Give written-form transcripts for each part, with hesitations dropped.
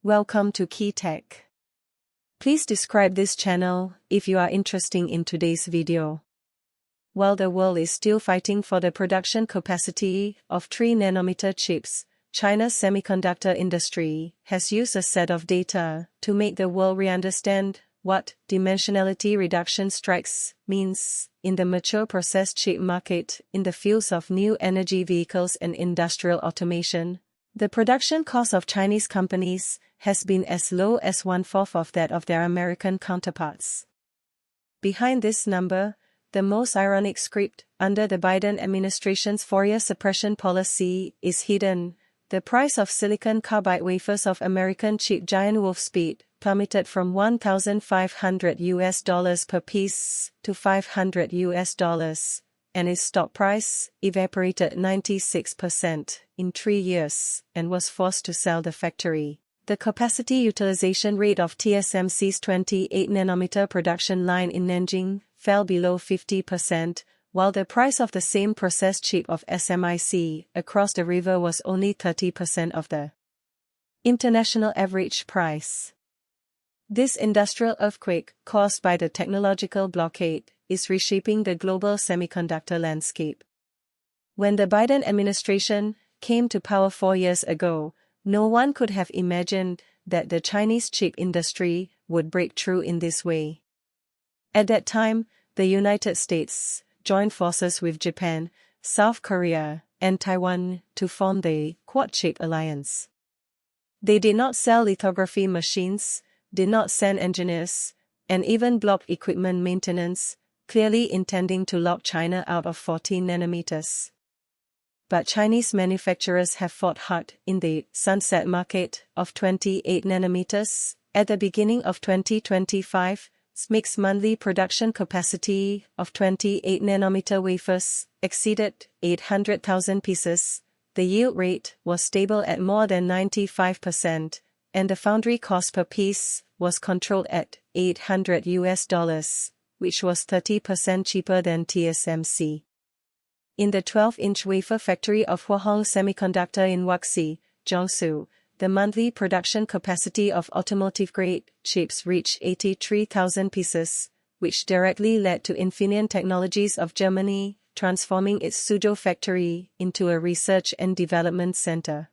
Welcome to Key Tech. Please describe this channel if you are interested in today's video. While the world is still fighting for the production capacity of 3nm chips, China's semiconductor industry has used a set of data to make the world re-understand what dimensionality reduction strikes means in the mature process chip market in the fields of new energy vehicles and industrial automation. The production cost of Chinese companies has been as low as 1/4 of that of their American counterparts. Behind this number, the most ironic script under the Biden administration's Fourier suppression policy is hidden. The price of silicon carbide wafers of American chip giant Wolfspeed plummeted from $1,500 per piece to $500, and its stock price evaporated 96% in 3 years and was forced to sell the factory. The capacity utilization rate of TSMC's 28nm production line in Nanjing fell below 50%, while the price of the same process chip of SMIC across the river was only 30% of the international average price. This industrial earthquake, caused by the technological blockade, is reshaping the global semiconductor landscape. When the Biden administration came to power 4 years ago, no one could have imagined that the Chinese chip industry would break through in this way. At that time, the United States joined forces with Japan, South Korea, and Taiwan to form the Quad Chip Alliance. They did not sell lithography machines, did not send engineers, and even blocked equipment maintenance, clearly intending to lock China out of 14nm. But Chinese manufacturers have fought hard in the sunset market of 28nm. At the beginning of 2025, SMIC's monthly production capacity of 28nm wafers exceeded 800,000 pieces. The yield rate was stable at more than 95%, and the foundry cost per piece was controlled at $800, which was 30% cheaper than TSMC. In the 12-inch wafer factory of Huawei Semiconductor in Wuxi, Jiangsu, the monthly production capacity of automotive-grade chips reached 83,000 pieces, which directly led to Infineon Technologies of Germany transforming its Suzhou factory into a research and development center.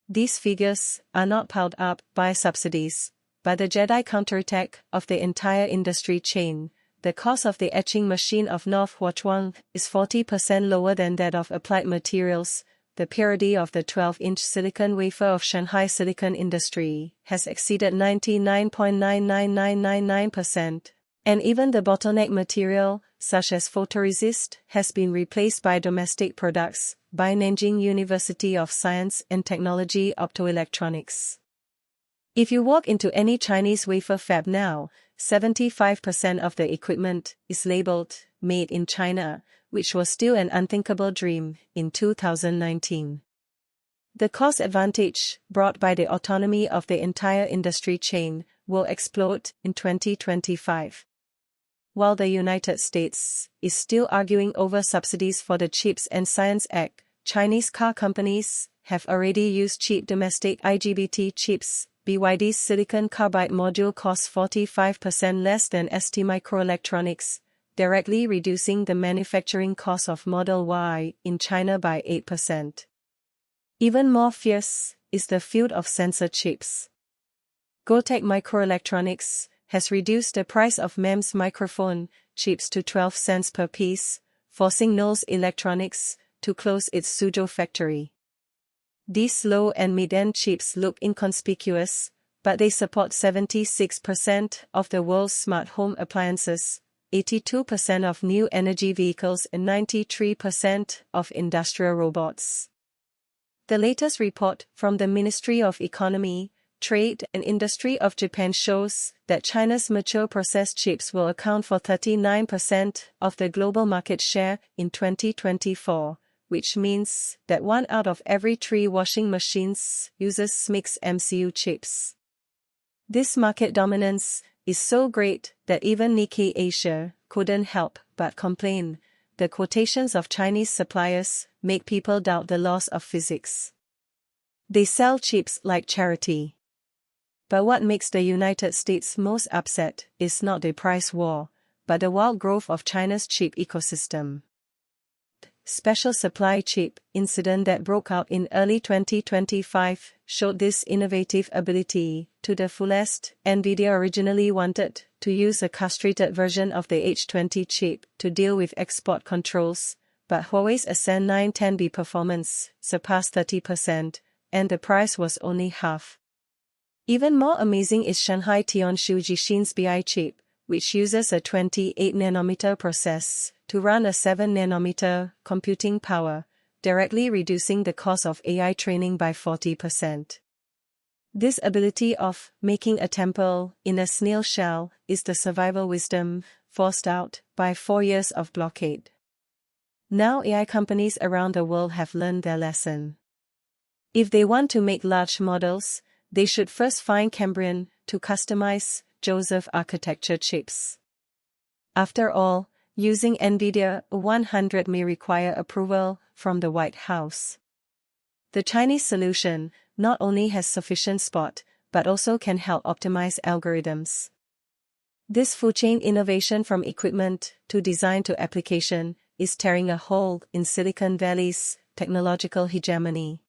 These figures are not piled up by subsidies, by the Jedi counterattack of the entire industry chain. The cost of the etching machine of North Huachuang is 40% lower than that of Applied Materials. The purity of the 12-inch silicon wafer of Shanghai Silicon Industry has exceeded 99.99999%, and even the bottleneck material, such as photoresist, has been replaced by domestic products by Nanjing University of Science and Technology Optoelectronics. If you walk into any Chinese wafer fab now, 75% of the equipment is labeled "Made in China," which was still an unthinkable dream in 2019. The cost advantage brought by the autonomy of the entire industry chain will explode in 2025. While the United States is still arguing over subsidies for the CHIPS and Science Act, Chinese car companies have already used cheap domestic IGBT chips. BYD's silicon carbide module costs 45% less than STMicroelectronics, directly reducing the manufacturing cost of Model Y in China by 8%. Even more fierce is the field of sensor chips. Gotek Microelectronics has reduced the price of MEMS microphone chips to 12 cents per piece, forcing Knowles Electronics to close its Suzhou factory. These low and mid-end chips look inconspicuous, but they support 76% of the world's smart home appliances, 82% of new energy vehicles and 93% of industrial robots. The latest report from the Ministry of Economy, Trade and Industry of Japan shows that China's mature process chips will account for 39% of the global market share in 2024. Which means that 1 out of every 3 washing machines uses SMIC's MCU chips. This market dominance is so great that even Nikkei Asia couldn't help but complain. The quotations of Chinese suppliers make people doubt the laws of physics. They sell chips like charity. But what makes the United States most upset is not the price war, but the wild growth of China's chip ecosystem. Special supply chip incident that broke out in early 2025 showed this innovative ability to the fullest. NVIDIA originally wanted to use a castrated version of the H20 chip to deal with export controls, but Huawei's Ascend 910B performance surpassed 30%, and the price was only half. Even more amazing is Shanghai Tianshu Jixin's BI chip, which uses a 28nm process to run a 7nm computing power, directly reducing the cost of AI training by 40%. This ability of making a temple in a snail shell is the survival wisdom forced out by 4 years of blockade. Now AI companies around the world have learned their lesson. If they want to make large models, they should first find Cambrian to customize Joseph architecture chips. After all, using NVIDIA 100 may require approval from the White House. The Chinese solution not only has sufficient spot, but also can help optimize algorithms. This full chain innovation from equipment to design to application is tearing a hole in Silicon Valley's technological hegemony.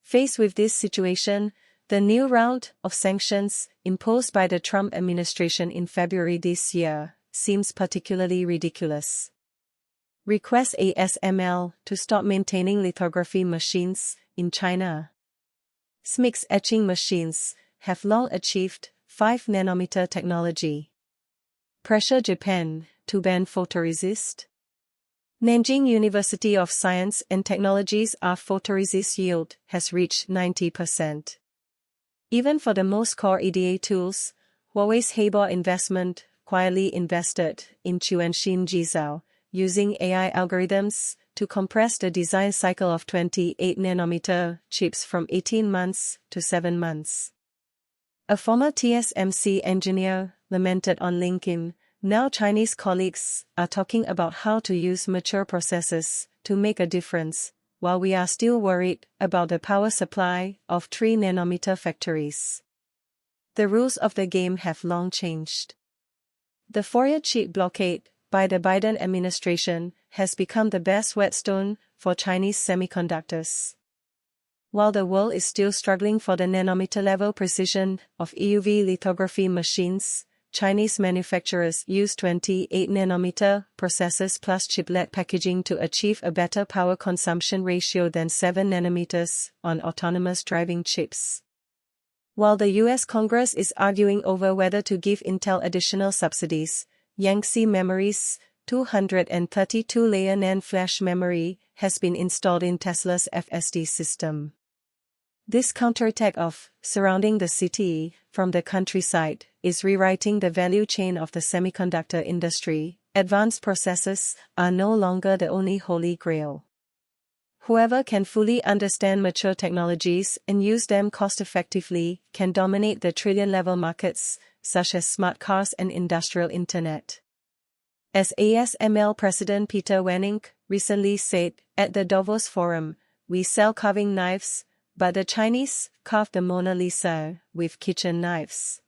Faced with this situation, the new round of sanctions imposed by the Trump administration in February this year seems particularly ridiculous. Request ASML to stop maintaining lithography machines in China. SMIC's etching machines have long achieved 5nm technology. Pressure Japan to ban photoresist. Nanjing University of Science and Technology's photoresist yield has reached 90%. Even for the most core EDA tools, Huawei's Heibor investment quietly invested in Chuanshin Jizhou, using AI algorithms to compress the design cycle of 28nm chips from 18 months to 7 months. A former TSMC engineer lamented on LinkedIn, "Now Chinese colleagues are talking about how to use mature processes to make a difference, while we are still worried about the power supply of 3nm factories." The rules of the game have long changed. The 4-year chip blockade by the Biden administration has become the best whetstone for Chinese semiconductors. While the world is still struggling for the nanometer-level precision of EUV lithography machines, Chinese manufacturers use 28nm processes plus chiplet packaging to achieve a better power consumption ratio than 7nm on autonomous driving chips. While the US Congress is arguing over whether to give Intel additional subsidies, Yangtze Memory's 232-layer NAND flash memory has been installed in Tesla's FSD system. This counterattack of surrounding the city from the countryside is rewriting the value chain of the semiconductor industry. Advanced processes are no longer the only holy grail. Whoever can fully understand mature technologies and use them cost-effectively can dominate the trillion-level markets, such as smart cars and industrial internet. As ASML President Peter Wennink recently said at the Davos Forum, "We sell carving knives, but the Chinese carve the Mona Lisa with kitchen knives."